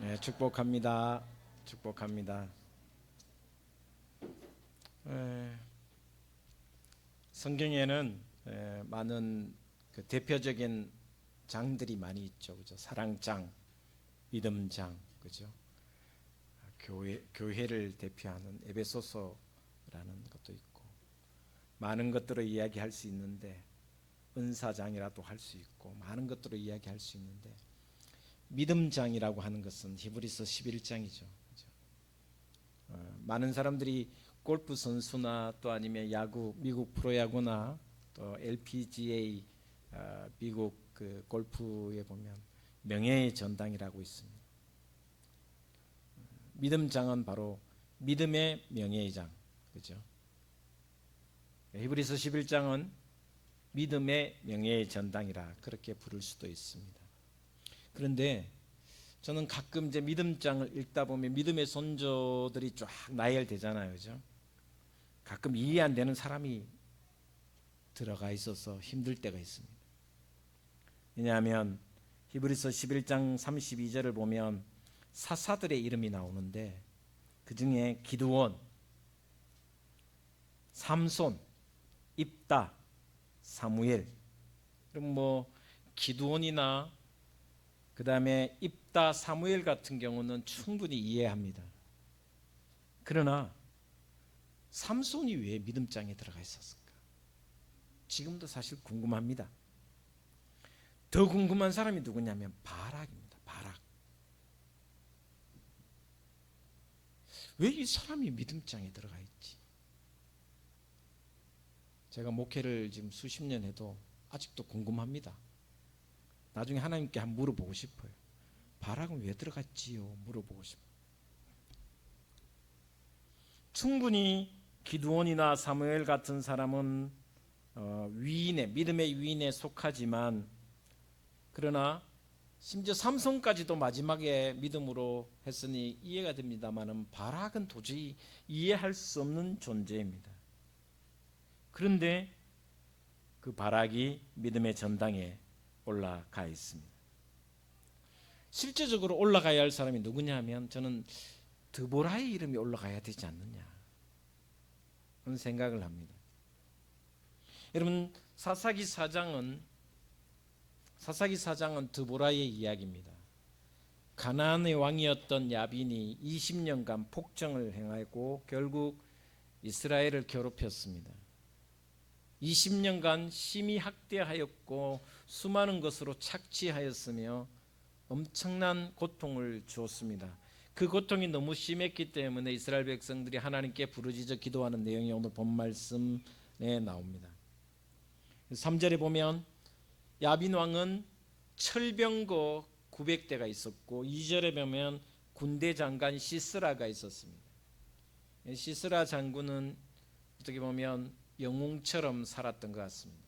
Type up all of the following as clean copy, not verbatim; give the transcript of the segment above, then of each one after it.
네, 축복합니다. 축복합니다. 에, 성경에는 많은 그 대표적인 장들이 많이 있죠, 그죠? 사랑장, 믿음장, 그죠? 교회를 대표하는 에베소서라는 것도 있고 많은 것들을 이야기할 수 있는데 은사장이라도 할 수 있고 많은 것들을 이야기할 수 있는데 믿음장이라고 하는 것은 히브리서 11장이죠. 그죠? 많은 사람들이 골프 선수나 또 아니면 야구, 미국 프로야구나 또 LPGA 미국 그 골프에 보면 명예의 전당이라고 있습니다. 믿음장은 바로 믿음의 명예의 장, 그죠? 히브리서 11장은 믿음의 명예의 전당이라 그렇게 부를 수도 있습니다. 그런데 저는 가끔 이제 믿음장을 읽다 보면 믿음의 선조들이 쫙 나열되잖아요, 그죠? 가끔 이해 안 되는 사람이 들어가 있어서 힘들 때가 있습니다. 왜냐하면 히브리서 11장 32절을 보면 사사들의 이름이 나오는데 그 중에 기드온, 삼손, 입다, 사무엘. 그럼 뭐 기드온이나 그 다음에 입다, 사무엘 같은 경우는 충분히 이해합니다. 그러나 삼손이 왜 믿음장에 들어가 있었을까? 지금도 사실 궁금합니다. 더 궁금한 사람이 누구냐면 바락입니다. 바락. 왜 이 사람이 믿음장에 들어가 있지? 제가 목회를 지금 수십 년 해도 아직도 궁금합니다. 나중에 하나님께 한번 물어보고 싶어요. 바락은 왜 들어갔지요? 물어보고 싶어요. 충분히 기드온이나 사무엘 같은 사람은 위인의 믿음의 위인에 속하지만 그러나 심지어 삼손까지도 마지막에 믿음으로 했으니 이해가 됩니다만은 바락은 도저히 이해할 수 없는 존재입니다. 그런데 그 바락이 믿음의 전당에 올라가 있습니다. 실제적으로 올라가야 할 사람이 누구냐 하면 저는 드보라의 이름이 올라가야 되지 않느냐 그런 생각을 합니다. 여러분 사사기 4장은 드보라의 이야기입니다. 가나안의 왕이었던 야빈이 20년간 폭정을 행하고 결국 이스라엘을 괴롭혔습니다. 20년간 심히 학대하였고 수많은 것으로 착취하였으며 엄청난 고통을 주었습니다. 그 고통이 너무 심했기 때문에 이스라엘 백성들이 하나님께 부르짖어 기도하는 내용이 오늘 본 말씀에 나옵니다. 3절에 보면 야빈 왕은 철병거 900대가 있었고 2절에 보면 군대 장관 시스라가 있었습니다. 시스라 장군은 어떻게 보면 영웅처럼 살았던 것 같습니다.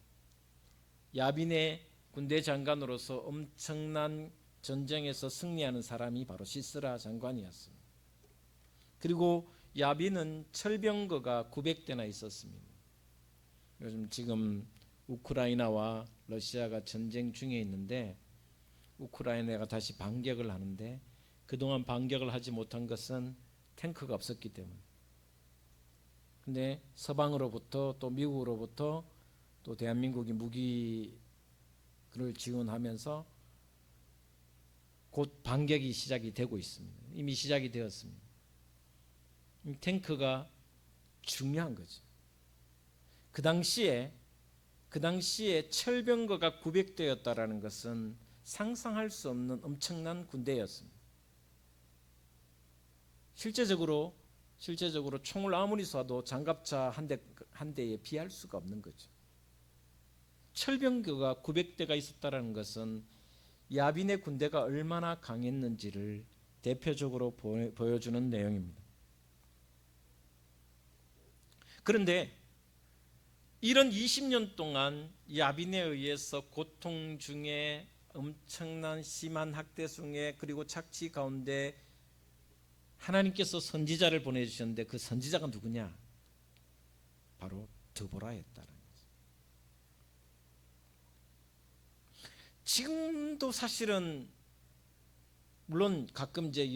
야빈의 군대 장관으로서 엄청난 전쟁에서 승리하는 사람이 바로 시스라 장관이었습니다. 그리고 야빈은 철병거가 900대나 있었습니다. 요즘 지금 우크라이나와 러시아가 전쟁 중에 있는데 우크라이나가 다시 반격을 하는데 그동안 반격을 하지 못한 것은 탱크가 없었기 때문에. 근데 서방으로부터 또 미국으로부터 또 대한민국이 무기를 지원하면서 곧 반격이 시작이 되고 있습니다. 이미 시작이 되었습니다. 탱크가 중요한 거죠. 그 당시에 철병거가 900대였다라는 것은 상상할 수 없는 엄청난 군대였습니다. 실제적으로 총을 아무리 쏴도 장갑차 한 대에 비할 수가 없는 거죠. 철병거가 900대가 있었다라는 것은 야빈의 군대가 얼마나 강했는지를 대표적으로 보여주는 내용입니다. 그런데 이런 20년 동안 야빈에 의해서 고통 중에 엄청난 심한 학대 중에 그리고 착취 가운데 하나님께서 선지자를 보내주셨는데 그 선지자가 누구냐? 바로 드보라였다는 거죠. 지금도 사실은 물론 가끔 이제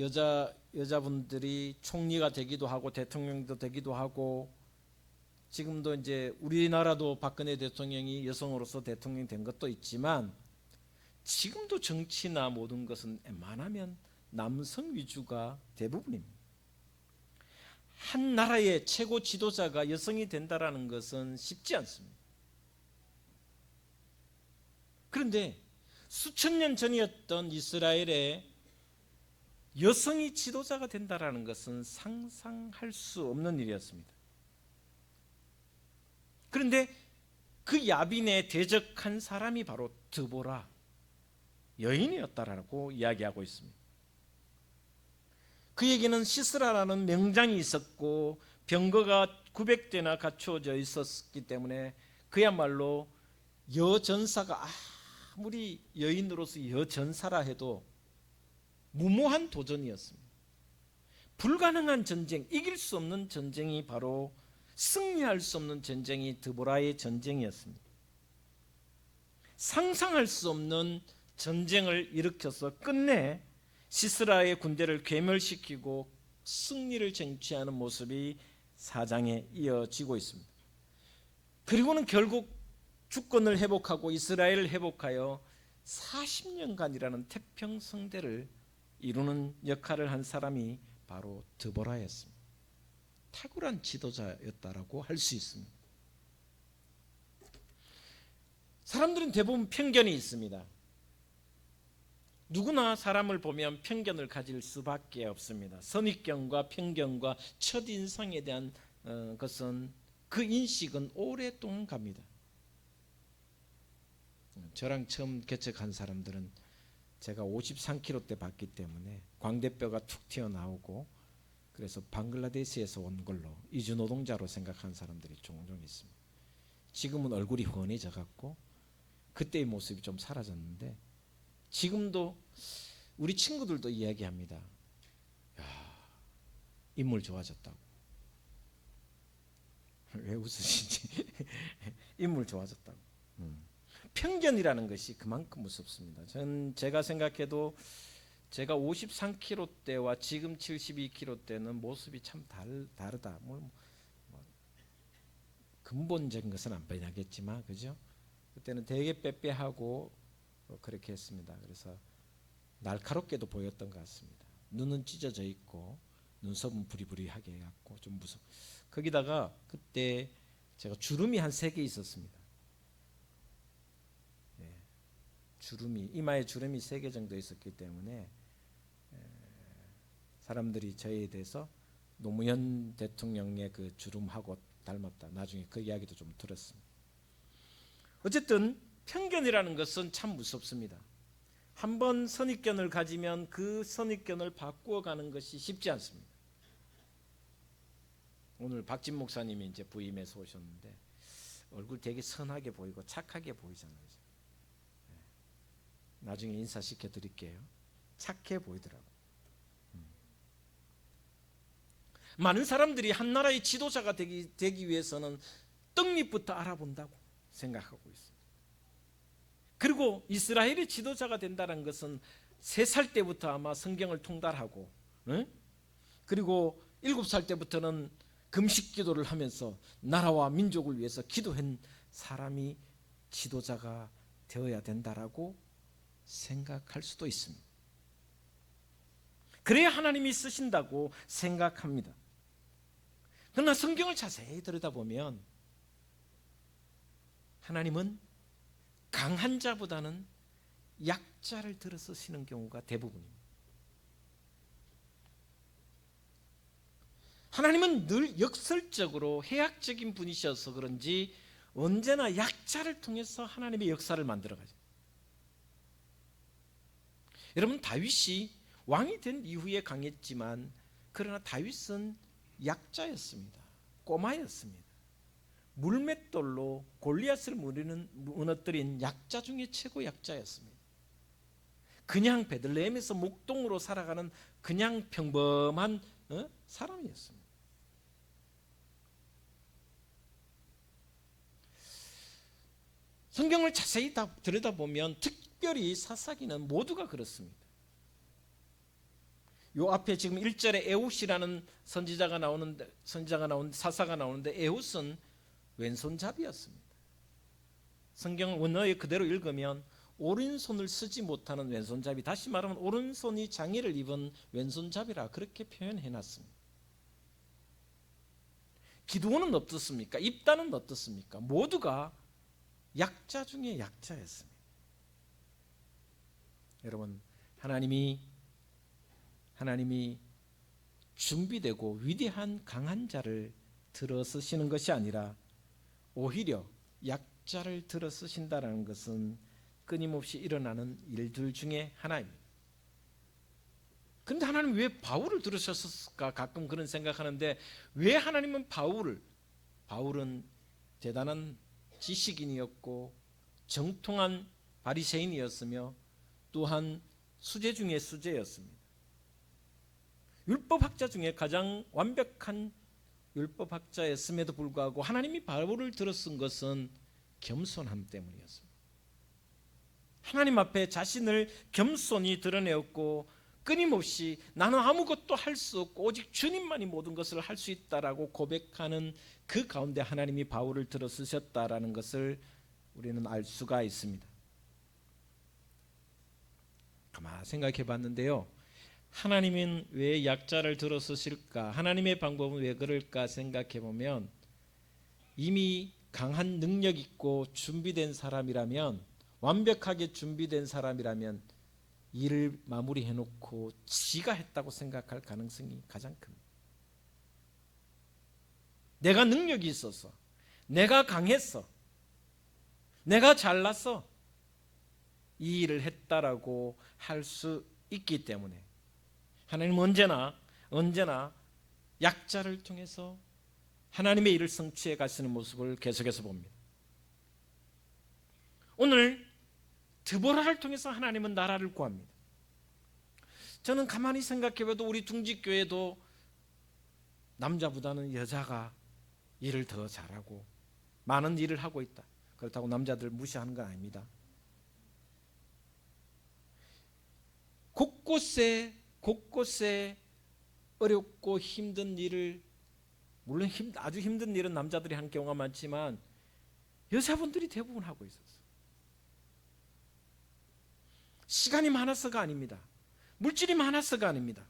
여자분들이 총리가 되기도 하고 대통령도 되기도 하고, 지금도 이제 우리나라도 박근혜 대통령이 여성으로서 대통령 된 것도 있지만, 지금도 정치나 모든 것은 웬만하면 남성 위주가 대부분입니다. 한 나라의 최고 지도자가 여성이 된다라는 것은 쉽지 않습니다. 그런데 수천 년 전이었던 이스라엘에 여성이 지도자가 된다라는 것은 상상할 수 없는 일이었습니다. 그런데 그 야빈에 대적한 사람이 바로 드보라 여인이었다라고 이야기하고 있습니다. 그에게는 시스라라는 명장이 있었고 병거가 900대나 갖추어져 있었기 때문에 그야말로 여전사가, 아무리 여인으로서 여전사라 해도 무모한 도전이었습니다. 불가능한 전쟁, 이길 수 없는 전쟁이 바로, 승리할 수 없는 전쟁이 드보라의 전쟁이었습니다. 상상할 수 없는 전쟁을 일으켜서 끝내 시스라의 군대를 괴멸시키고 승리를 쟁취하는 모습이 4장에 이어지고 있습니다. 그리고는 결국 주권을 회복하고 이스라엘을 회복하여 40년간이라는 태평성대를 이루는 역할을 한 사람이 바로 드보라였습니다. 탁월한 지도자였다라고 할 수 있습니다. 사람들은 대부분 편견이 있습니다. 누구나 사람을 보면 편견을 가질 수밖에 없습니다. 선입견과 편견과 첫인상에 대한 것은, 그 인식은 오랫동안 갑니다. 저랑 처음 개척한 사람들은 제가 53kg 때 봤기 때문에 광대뼈가 툭 튀어나오고, 그래서 방글라데시에서 온 걸로 이주노동자로 생각하는 사람들이 종종 있습니다. 지금은 얼굴이 훤해져 갖고 그때의 모습이 좀 사라졌는데, 지금도 우리 친구들도 이야기합니다. 야, 인물 좋아졌다고. 왜 웃으시지? 인물 좋아졌다고. 편견이라는 것이 그만큼 무섭습니다. 제가 생각해도 제가 53kg 때와 지금 72kg 때는 모습이 참 다르다. 근본적인 것은 안 변하겠지만, 그죠? 그때는 되게 빼빼하고 그렇게 했습니다. 그래서 날카롭게도 보였던 것 같습니다. 눈은 찢어져 있고 눈썹은 부리부리하게 해갖고 좀 무섭. 거기다가 그때 제가 주름이 한 3개 있었습니다. 주름이, 이마에 주름이 3개 정도 있었기 때문에 사람들이 저에 대해서 노무현 대통령의 그 주름하고 닮았다, 나중에 그 이야기도 좀 들었습니다. 어쨌든 편견이라는 것은 참 무섭습니다. 한번 선입견을 가지면 그 선입견을 바꾸어가는 것이 쉽지 않습니다. 오늘 박진 목사님이 이제 부임해서 오셨는데 얼굴 되게 선하게 보이고 착하게 보이잖아요. 나중에 인사시켜 드릴게요. 착해 보이더라고요. 많은 사람들이 한 나라의 지도자가 되기 위해서는 떡잎부터 알아본다고 생각하고 있습니다. 그리고 이스라엘의 지도자가 된다는 것은 3살 때부터 아마 성경을 통달하고, 그리고 7살 때부터는 금식 기도를 하면서 나라와 민족을 위해서 기도한 사람이 지도자가 되어야 된다라고 생각할 수도 있습니다. 그래야 하나님이 쓰신다고 생각합니다. 그러나 성경을 자세히 들여다보면 하나님은 강한 자보다는 약자를 들어 쓰시는 경우가 대부분입니다. 하나님은 늘 역설적으로 해학적인 분이셔서 그런지 언제나 약자를 통해서 하나님의 역사를 만들어가죠. 여러분, 다윗이 왕이 된 이후에 강했지만, 그러나 다윗은 약자였습니다. 꼬마였습니다. 물맷돌로 골리앗을 무너뜨린 약자 중에 최고 약자였습니다. 그냥 베들레헴에서 목동으로 살아가는 그냥 평범한 사람이었습니다. 성경을 자세히 들여다보면 특별히 사사기는 모두가 그렇습니다. 요 앞에 지금 1절에 에훗이라는 사사가 나오는데 에훗은 왼손잡이였습니다. 성경 원어에 그대로 읽으면 오른손을 쓰지 못하는 왼손잡이, 다시 말하면 오른손이 장애를 입은 왼손잡이라 그렇게 표현해 놨습니다. 기드온은 어떻습니까? 입다는 어떻습니까? 모두가 약자 중에 약자였습니다. 여러분, 하나님이 준비되고 위대한 강한 자를 들어 쓰시는 것이 아니라 오히려 약자를 들어 쓰신다는 것은 끊임없이 일어나는 일들 중에 하나입니다. 그런데 하나님 왜 바울을 들으셨을까? 가끔 그런 생각하는데 왜 하나님은 바울은 대단한 지식인이었고 정통한 바리새인이었으며 또한 수재 중에 수재였습니다. 율법학자 중에 가장 완벽한 율법학자였음에도 불구하고 하나님이 바울을 들어 쓴 것은 겸손함 때문이었습니다. 하나님 앞에 자신을 겸손히 드러내었고 끊임없이 나는 아무것도 할 수 없고 오직 주님만이 모든 것을 할 수 있다라고 고백하는 그 가운데 하나님이 바울을 들어 쓰셨다라는 것을 우리는 알 수가 있습니다. 가만히 생각해 봤는데요, 하나님은 왜 약자를 들어 쓰실까? 하나님의 방법은 왜 그럴까 생각해 보면 이미 강한 능력 있고 준비된 사람이라면, 완벽하게 준비된 사람이라면 일을 마무리해 놓고 지가 했다고 생각할 가능성이 가장 큽니다. 내가 능력이 있어서, 내가 강했어, 내가 잘났어 이 일을 했다라고 할 수 있기 때문에 하나님은 언제나 약자를 통해서 하나님의 일을 성취해 가시는 모습을 계속해서 봅니다. 오늘 드보라를 통해서 하나님은 나라를 구합니다. 저는 가만히 생각해봐도 우리 둥지교회도 남자보다는 여자가 일을 더 잘하고 많은 일을 하고 있다. 그렇다고 남자들 무시하는 건 아닙니다. 곳곳에 어렵고 힘든 일을, 물론 아주 힘든 일은 남자들이 하는 경우가 많지만 여자분들이 대부분 하고 있었어요. 시간이 많아서가 아닙니다. 물질이 많아서가 아닙니다.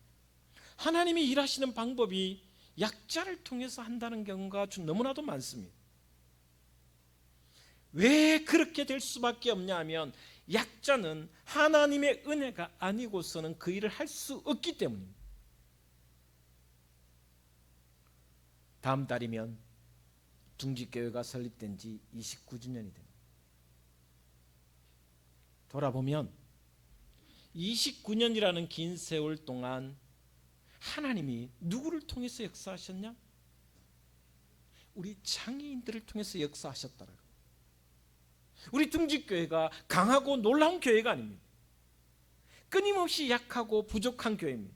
하나님이 일하시는 방법이 약자를 통해서 한다는 경우가 너무나도 많습니다. 왜 그렇게 될 수밖에 없냐 하면 약자는 하나님의 은혜가 아니고서는 그 일을 할 수 없기 때문입니다. 다음 달이면 둥지교회가 설립된 지 29주년이 됩니다. 돌아보면 29년이라는 긴 세월 동안 하나님이 누구를 통해서 역사하셨냐? 우리 장애인들을 통해서 역사하셨다라고. 우리 둥지교회가 강하고 놀라운 교회가 아닙니다. 끊임없이 약하고 부족한 교회입니다.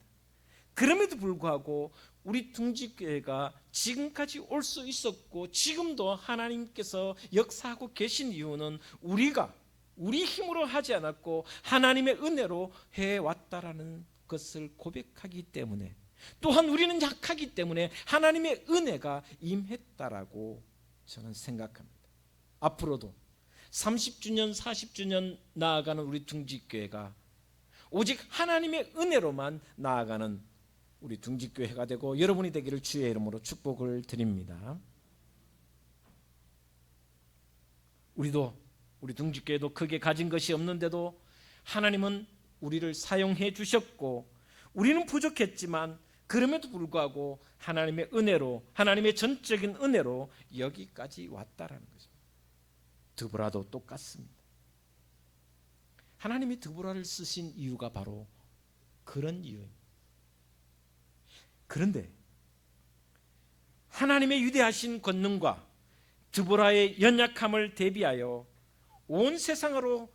그럼에도 불구하고 우리 둥지교회가 지금까지 올 수 있었고 지금도 하나님께서 역사하고 계신 이유는 우리가 우리 힘으로 하지 않았고 하나님의 은혜로 해왔다라는 것을 고백하기 때문에, 또한 우리는 약하기 때문에 하나님의 은혜가 임했다라고 저는 생각합니다. 앞으로도 30주년 40주년 나아가는 우리 둥지교회가 오직 하나님의 은혜로만 나아가는 우리 둥지교회가 되고 여러분이 되기를 주의 이름으로 축복을 드립니다. 우리 둥지교회도 크게 가진 것이 없는데도 하나님은 우리를 사용해 주셨고 우리는 부족했지만 그럼에도 불구하고 하나님의 은혜로, 하나님의 전적인 은혜로 여기까지 왔다라는 것입니다. 드보라도 똑같습니다. 하나님이 드보라를 쓰신 이유가 바로 그런 이유입니다. 그런데 하나님의 위대하신 권능과 드보라의 연약함을 대비하여 온 세상으로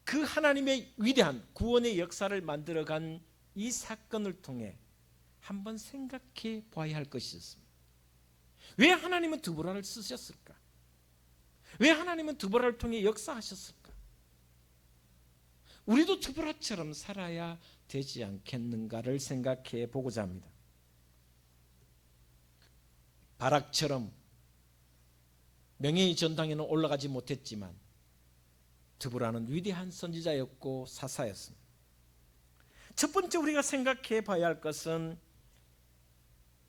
그 하나님의 위대한 구원의 역사를 만들어간 이 사건을 통해 한번 생각해 봐야 할 것이 있습니다. 왜 하나님은 드보라를 쓰셨을까? 왜 하나님은 드보라를 통해 역사하셨을까? 우리도 드보라처럼 살아야 되지 않겠는가를 생각해 보고자 합니다. 바락처럼 명예의 전당에는 올라가지 못했지만 드보라는 위대한 선지자였고 사사였습니다. 첫 번째 우리가 생각해 봐야 할 것은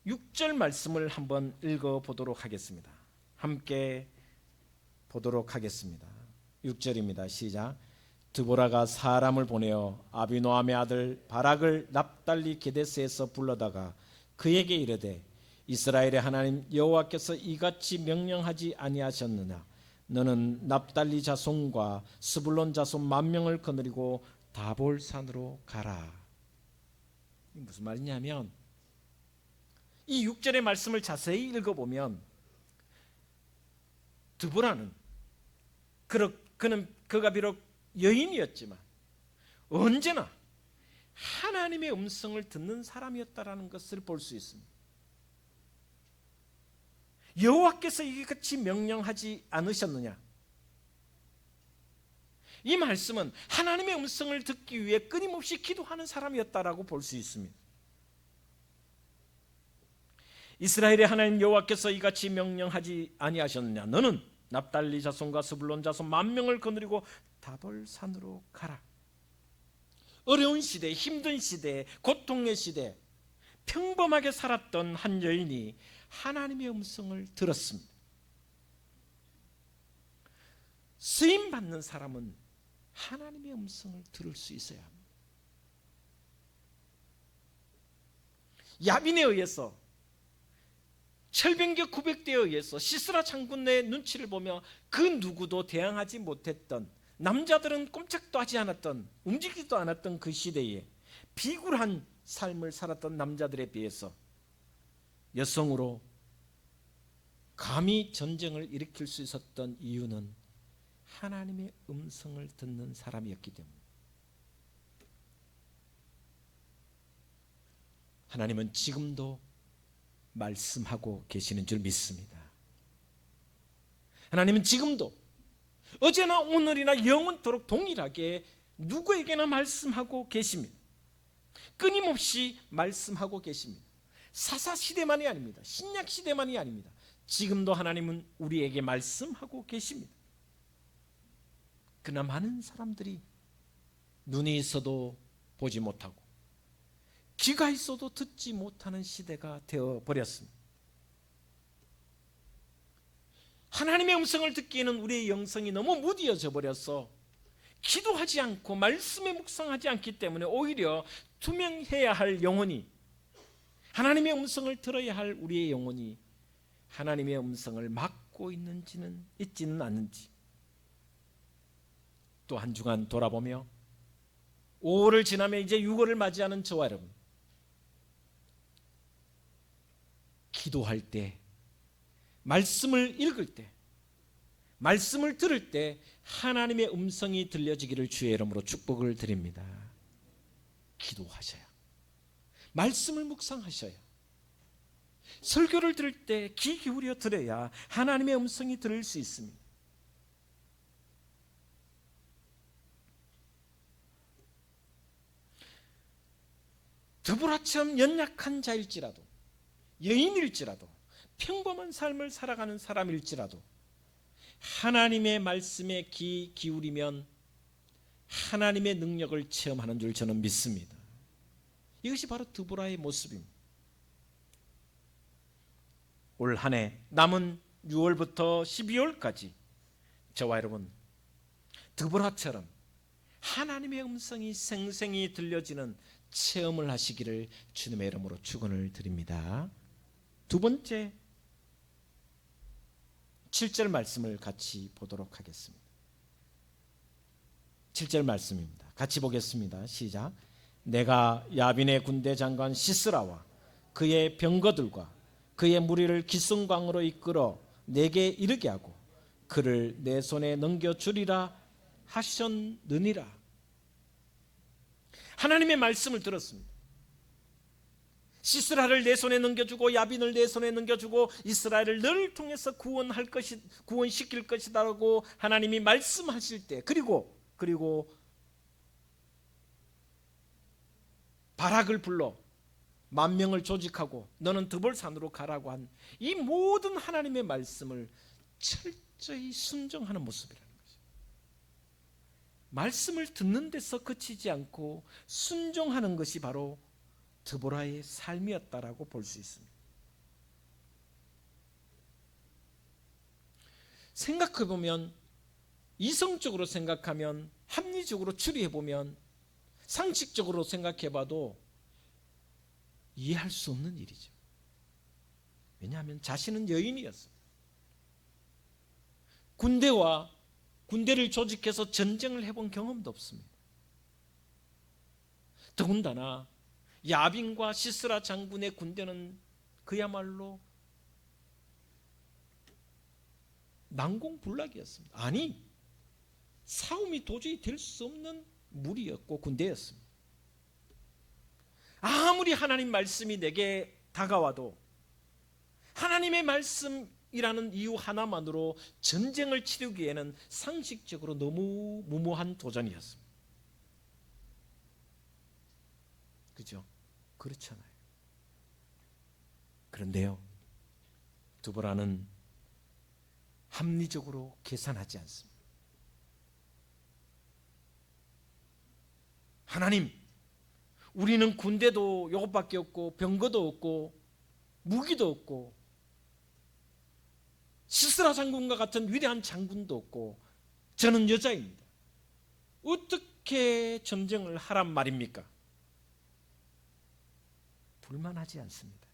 6절 말씀을 한번 읽어보도록 하겠습니다. 함께 보도록 하겠습니다. 6절입니다. 시작. 드보라가 사람을 보내어 아비노함의 아들 바락을 납달리 게데스에서 불러다가 그에게 이르되 이스라엘의 하나님 여호와께서 이같이 명령하지 아니하셨느냐 너는 납달리 자손과 스불론 자손 10,000명을 거느리고 다볼산으로 가라. 무슨 말이냐면 이 6절의 말씀을 자세히 읽어보면 드보라는 그가 비록 여인이었지만 언제나 하나님의 음성을 듣는 사람이었다라는 것을 볼 수 있습니다. 여호와께서 이같이 명령하지 않으셨느냐? 이 말씀은 하나님의 음성을 듣기 위해 끊임없이 기도하는 사람이었다라고 볼 수 있습니다. 이스라엘의 하나님 여호와께서 이같이 명령하지 아니하셨느냐? 너는 납달리 자손과 스불론 자손 10,000명을 거느리고 다볼산으로 가라. 어려운 시대, 힘든 시대, 고통의 시대, 평범하게 살았던 한 여인이 하나님의 음성을 들었습니다. 쓰임 받는 사람은 하나님의 음성을 들을 수 있어야 합니다. 야빈에 의해서 철병겨 900대에 의해서 시스라 장군의 눈치를 보며 그 누구도 대항하지 못했던, 남자들은 꼼짝도 하지 않았던, 움직이지도 않았던 그 시대에 비굴한 삶을 살았던 남자들에 비해서 여성으로 감히 전쟁을 일으킬 수 있었던 이유는 하나님의 음성을 듣는 사람이었기 때문입니다. 하나님은 지금도 말씀하고 계시는 줄 믿습니다. 하나님은 지금도 어제나 오늘이나 영원토록 동일하게 누구에게나 말씀하고 계십니다. 끊임없이 말씀하고 계십니다. 사사시대만이 아닙니다. 신약시대만이 아닙니다. 지금도 하나님은 우리에게 말씀하고 계십니다. 그러나 많은 사람들이 눈이 있어도 보지 못하고 귀가 있어도 듣지 못하는 시대가 되어버렸습니다. 하나님의 음성을 듣기에는 우리의 영성이 너무 무디어져 버려서 기도하지 않고 말씀에 묵상하지 않기 때문에 오히려 투명해야 할 영혼이, 하나님의 음성을 들어야 할 우리의 영혼이 하나님의 음성을 막고 있지는 않는지, 또 한 주간 돌아보며 5월을 지나며 이제 6월을 맞이하는 저와 여러분, 기도할 때, 말씀을 읽을 때, 말씀을 들을 때 하나님의 음성이 들려지기를 주의 이름으로 축복을 드립니다. 기도하셔야, 말씀을 묵상하셔야, 설교를 들을 때 귀 기울여 들어야 하나님의 음성이 들을 수 있습니다. 드보라처럼 연약한 자일지라도, 여인일지라도, 평범한 삶을 살아가는 사람일지라도 하나님의 말씀에 귀 기울이면 하나님의 능력을 체험하는 줄 저는 믿습니다. 이것이 바로 드보라의 모습입니다. 올 한 해 남은 6월부터 12월까지 저와 여러분 드보라처럼 하나님의 음성이 생생히 들려지는 체험을 하시기를 주님의 이름으로 축원을 드립니다. 두 번째 7절 말씀을 같이 보도록 하겠습니다. 7절 말씀입니다. 같이 보겠습니다. 시작. 내가 야빈의 군대 장관 시스라와 그의 병거들과 그의 무리를 기슭강으로 이끌어 내게 이르게 하고 그를 내 손에 넘겨주리라 하셨느니라. 하나님의 말씀을 들었습니다. 시스라를 내 손에 넘겨주고 야빈을 내 손에 넘겨주고 이스라엘을 너를 통해서 구원시킬 것이다라고 하나님이 말씀하실 때, 그리고 바락을 불러 10,000명을 조직하고 너는 드볼산으로 가라고 한 이 모든 하나님의 말씀을 철저히 순종하는 모습이라는 것이죠. 말씀을 듣는 데서 그치지 않고 순종하는 것이 바로 드보라의 삶이었다라고 볼 수 있습니다. 생각해보면, 이성적으로 생각하면, 합리적으로 추리해보면, 상식적으로 생각해봐도 이해할 수 없는 일이죠. 왜냐하면 자신은 여인이었습니다. 군대를 조직해서 전쟁을 해본 경험도 없습니다. 더군다나 야빈과 시스라 장군의 군대는 그야말로 난공불락이었습니다. 아니, 싸움이 도저히 될 수 없는 무리였고 군대였습니다. 아무리 하나님 말씀이 내게 다가와도 하나님의 말씀이라는 이유 하나만으로 전쟁을 치르기에는 상식적으로 너무 무모한 도전이었습니다. 그죠? 그렇잖아요. 그런데요, 드보라는 합리적으로 계산하지 않습니다. 하나님, 우리는 군대도 이것밖에 없고 병거도 없고 무기도 없고 시스라 장군과 같은 위대한 장군도 없고 저는 여자입니다. 어떻게 전쟁을 하란 말입니까? 불만하지 않습니다.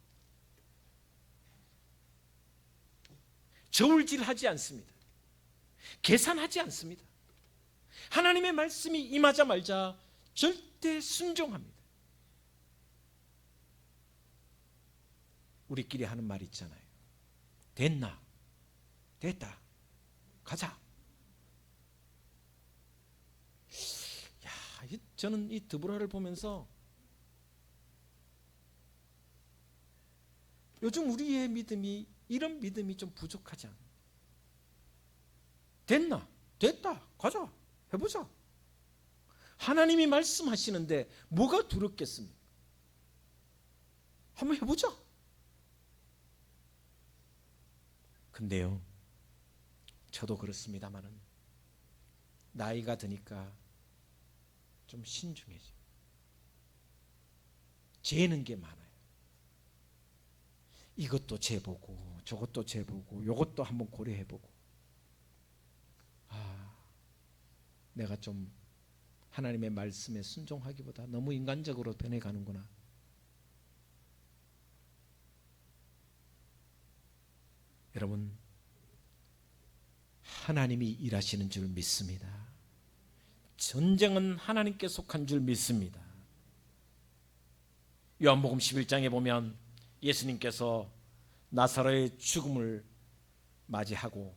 저울질하지 않습니다. 계산하지 않습니다. 하나님의 말씀이 임하자마자 절대 순종합니다. 우리끼리 하는 말 있잖아요. 됐나? 됐다. 가자. 야, 저는 이 드보라를 보면서 요즘 우리의 믿음이 이런 믿음이 좀 부족하지 않아요? 됐나? 됐다. 가자. 해보자. 하나님이 말씀하시는데 뭐가 두렵겠습니까? 한번 해보자. 근데요, 저도 그렇습니다만은 나이가 드니까 좀 신중해져. 재는 게 많아요. 이것도 재보고 저것도 재보고 이것도 한번 고려해보고, 내가 좀 하나님의 말씀에 순종하기보다 너무 인간적으로 변해가는구나. 여러분, 하나님이 일하시는 줄 믿습니다. 전쟁은 하나님께 속한 줄 믿습니다. 요한복음 11장에 보면 예수님께서 나사로의 죽음을 맞이하고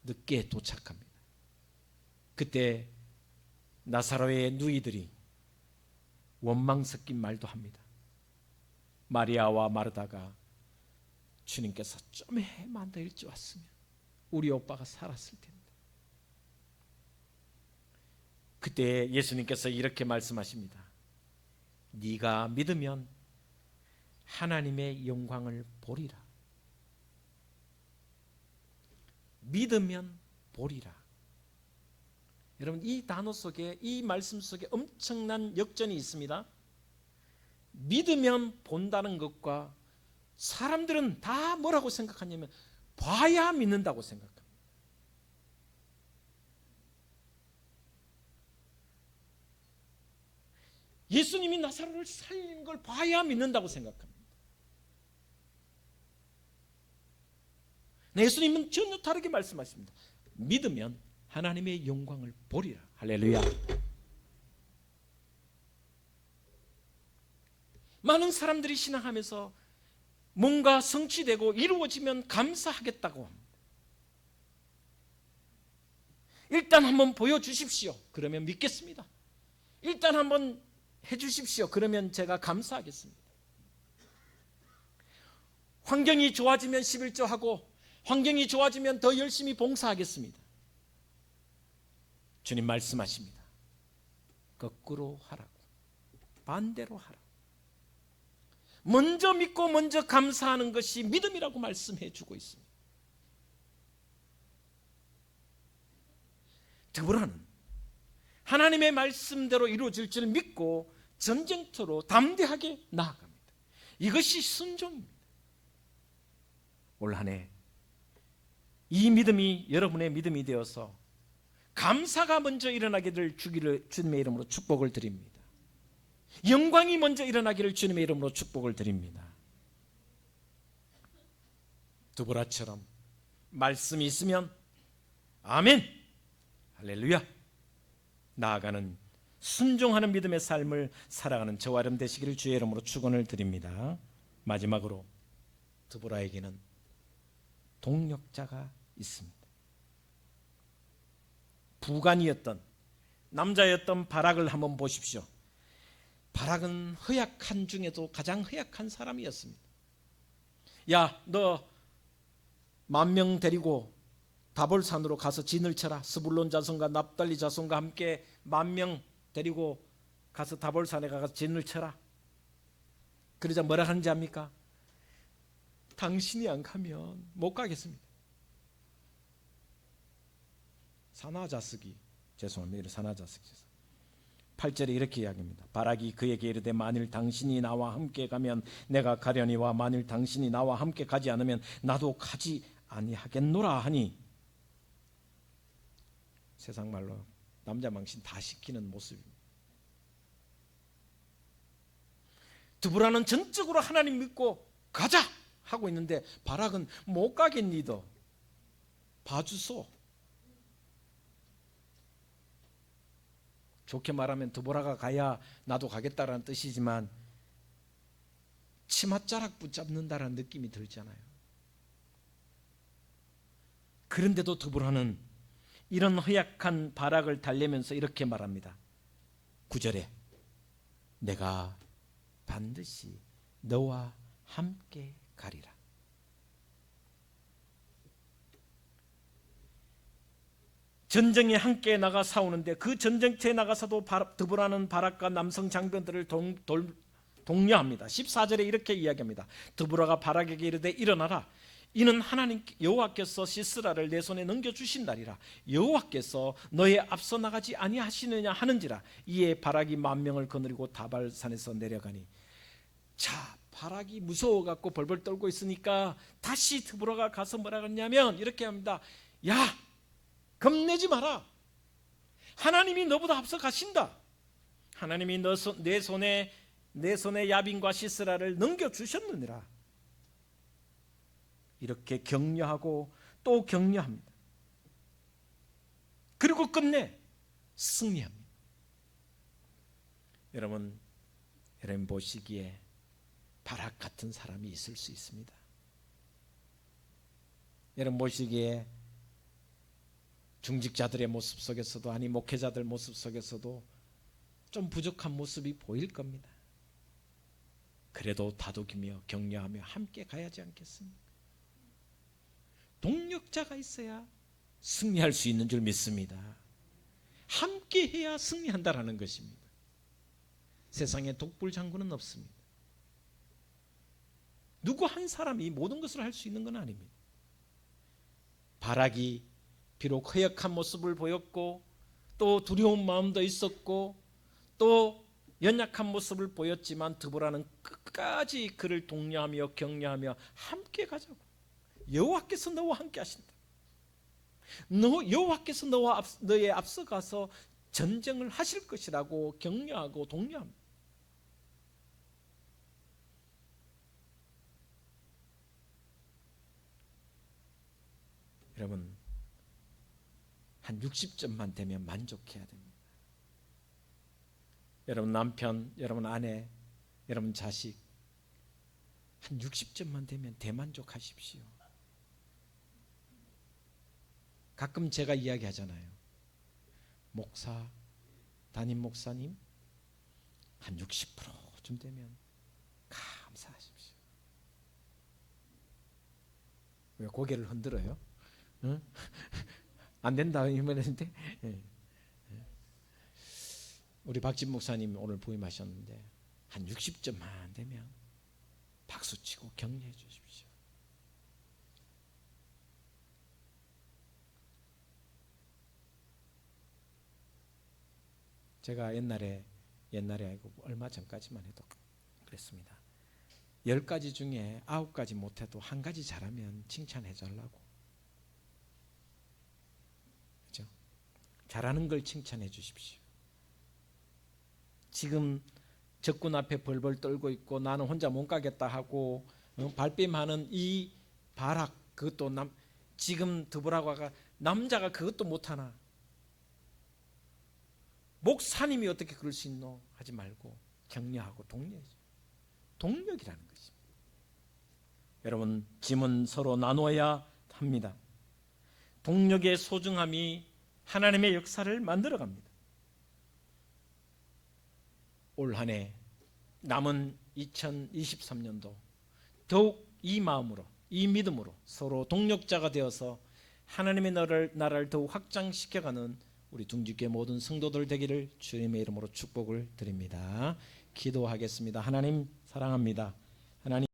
늦게 도착합니다. 그때 나사로의 누이들이 원망 섞인 말도 합니다. 마리아와 마르다가 주님께서 좀만 더 일찍 왔으면 우리 오빠가 살았을 텐데. 그때 예수님께서 이렇게 말씀하십니다. 네가 믿으면 하나님의 영광을 보리라. 믿으면 보리라. 여러분, 이 단어 속에, 이 말씀 속에 엄청난 역전이 있습니다. 믿으면 본다는 것과, 사람들은 다 뭐라고 생각하냐면 봐야 믿는다고 생각합니다. 예수님이 나사로를 살린 걸 봐야 믿는다고 생각합니다. 예수님은 전혀 다르게 말씀하십니다. 믿으면 하나님의 영광을 보리라. 할렐루야. 많은 사람들이 신앙하면서 뭔가 성취되고 이루어지면 감사하겠다고 합니다. 일단 한번 보여주십시오. 그러면 믿겠습니다. 일단 한번 해주십시오. 그러면 제가 감사하겠습니다. 환경이 좋아지면 11조하고, 환경이 좋아지면 더 열심히 봉사하겠습니다. 주님 말씀하십니다. 거꾸로 하라고, 반대로 하라고. 먼저 믿고 먼저 감사하는 것이 믿음이라고 말씀해 주고 있습니다. 드보라는 하나님의 말씀대로 이루어질 줄 믿고 전쟁터로 담대하게 나아갑니다. 이것이 순종입니다. 올 한 해 이 믿음이 여러분의 믿음이 되어서 감사가 먼저 일어나게 될 주기를 주님의 이름으로 축복을 드립니다. 영광이 먼저 일어나기를 주님의 이름으로 축복을 드립니다. 드보라처럼 말씀이 있으면 아멘, 할렐루야, 나아가는 순종하는 믿음의 삶을 살아가는 저와 여러분 되시기를 주의 이름으로 축원을 드립니다. 마지막으로 드보라에게는 동력자가 있습니다. 부관이었던 남자였던 바락을 한번 보십시오. 바락은 허약한 중에도 가장 허약한 사람이었습니다. 야, 너 10,000명 데리고 다볼산으로 가서 진을 쳐라. 스불론 자손과 납달리 자손과 함께 10,000명 데리고 가서 다볼산에 가서 진을 쳐라. 그러자 뭐라 하는지 압니까? 당신이 안 가면 못 가겠습니다. 사나자스기, 죄송합니다. 사나자스기 8절에 이렇게 이야기합니다. 바락이 그에게 이르되 만일 당신이 나와 함께 가면 내가 가려니와 만일 당신이 나와 함께 가지 않으면 나도 가지 아니하겠노라 하니, 세상 말로 남자 망신 다 시키는 모습입니다. 드보라는 전적으로 하나님 믿고 가자 하고 있는데 바락은 못 가겠니더, 봐주소. 좋게 말하면 드보라가 가야 나도 가겠다라는 뜻이지만 치맛자락 붙잡는다라는 느낌이 들잖아요. 그런데도 드보라는 이런 허약한 바락을 달래면서 이렇게 말합니다. 9절에 내가 반드시 너와 함께 가리라. 전쟁에 함께 나가 싸우는데 그 전쟁터에 나가서도 드보라는 바락과 남성 장병들을 독려합니다. 14절에 이렇게 이야기합니다. 드보라가 바락에게 이르되 일어나라. 이는 하나님 여호와께서 시스라를 내 손에 넘겨주신다리라. 여호와께서 너의 앞서 나가지 아니하시느냐 하는지라. 이에 바락이 10,000명을 거느리고 다발산에서 내려가니. 자, 바락이 무서워갖고 벌벌 떨고 있으니까 다시 드보라가 가서 뭐라 그러냐면 이렇게 합니다. 야, 겁내지 마라. 하나님이 너보다 앞서 가신다. 하나님이 내 손에 야빈과 시스라를 넘겨주셨느니라. 이렇게 격려하고 또 격려합니다. 그리고 끝내 승리합니다. 여러분 보시기에 바락 같은 사람이 있을 수 있습니다. 여러분 보시기에 중직자들의 모습 속에서도, 아니 목회자들 모습 속에서도 좀 부족한 모습이 보일 겁니다. 그래도 다독이며 격려하며 함께 가야지 않겠습니까? 동력자가 있어야 승리할 수 있는 줄 믿습니다. 함께 해야 승리한다라는 것입니다. 세상에 독불장군은 없습니다. 누구 한 사람이 모든 것을 할 수 있는 건 아닙니다. 바락이 비록 허약한 모습을 보였고 또 두려운 마음도 있었고 또 연약한 모습을 보였지만 드보라는 끝까지 그를 독려하며 격려하며 함께 가자고. 여호와께서 너와 함께 하신다. 여호와께서 너의 앞서 가서 전쟁을 하실 것이라고 격려하고 독려합니다. 여러분 한 60점만 되면 만족해야 됩니다. 여러분 남편, 여러분 아내, 여러분 자식 한 60점만 되면 대만족하십시오. 가끔 제가 이야기하잖아요. 목사, 담임 목사님 한 60%쯤 되면 감사하십시오. 왜 고개를 흔들어요? 응? 안 된다 이러는데 우리 박진 목사님 오늘 부임하셨는데 한 60점만 되면 박수치고 격려해 주십시오. 제가 옛날에 아니고 얼마 전까지만 해도 그랬습니다. 10가지 중에 9가지 못해도 1가지 잘하면 칭찬해 달라고. 그렇죠? 잘하는 걸 칭찬해 주십시오. 지금 적군 앞에 벌벌 떨고 있고 나는 혼자 못 가겠다 하고 발뺌하는 이 바락, 그것도 지금 드보라가 남자가 그것도 못하나, 목사님이 어떻게 그럴 수 있노 하지 말고 격려하고 독려해줘. 동력이라는 것입니다. 여러분, 짐은 서로 나누어야 합니다. 동력의 소중함이 하나님의 역사를 만들어갑니다. 올 한 해 남은 2023년도 더욱 이 마음으로, 이 믿음으로 서로 동력자가 되어서 하나님의 나라를 더욱 확장시켜가는 우리 둥지교회 모든 성도들 되기를 주님의 이름으로 축복을 드립니다. 기도하겠습니다. 하나님 사랑합니다. 하나님